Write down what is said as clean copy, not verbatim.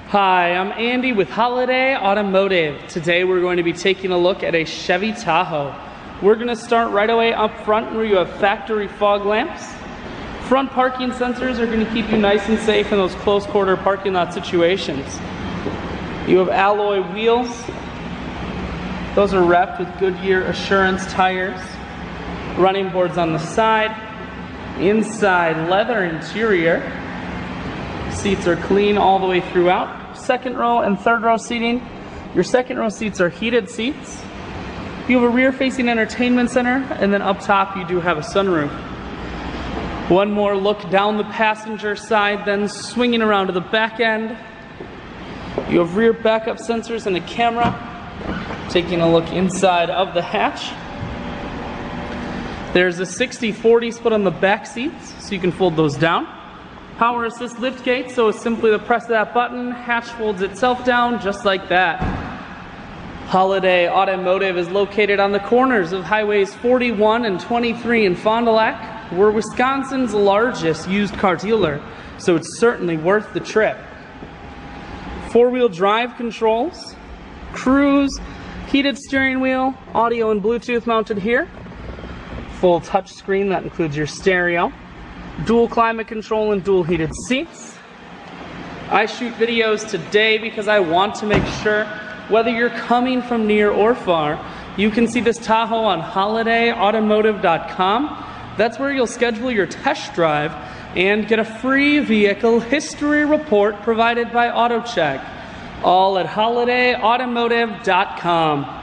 Hi, I'm Andy with Holiday Automotive. Today we're going to be taking a look at a Chevy Tahoe. We're going to start right away up front where you have factory fog lamps. Front parking sensors are going to keep you nice and safe in those close quarter parking lot situations. You have alloy wheels. Those are wrapped with Goodyear Assurance tires. Running boards on the side. Inside, leather interior. Seats are clean all the way throughout. Second row and third row seating. Your second row seats are heated seats. You have a rear facing entertainment center, and then up top you do have a sunroof. One more look down the passenger side, then swinging around to the back end. You have rear backup sensors and a camera. Taking a look inside of the hatch. There's a 60-40 split on the back seats, so you can fold those down. Power assist lift gate, so it's simply the press of that button, hatch folds itself down just like that. Holiday Automotive is located on the corners of highways 41 and 23 in Fond du Lac. We're Wisconsin's largest used car dealer, so it's certainly worth the trip. Four-wheel drive controls, cruise, heated steering wheel, audio and Bluetooth mounted here. Full touch screen that includes your stereo. Dual climate control and dual heated seats. I shoot videos today because I want to make sure whether you're coming from near or far, you can see this Tahoe on holidayautomotive.com. That's where you'll schedule your test drive and get a free vehicle history report provided by AutoCheck. All at holidayautomotive.com.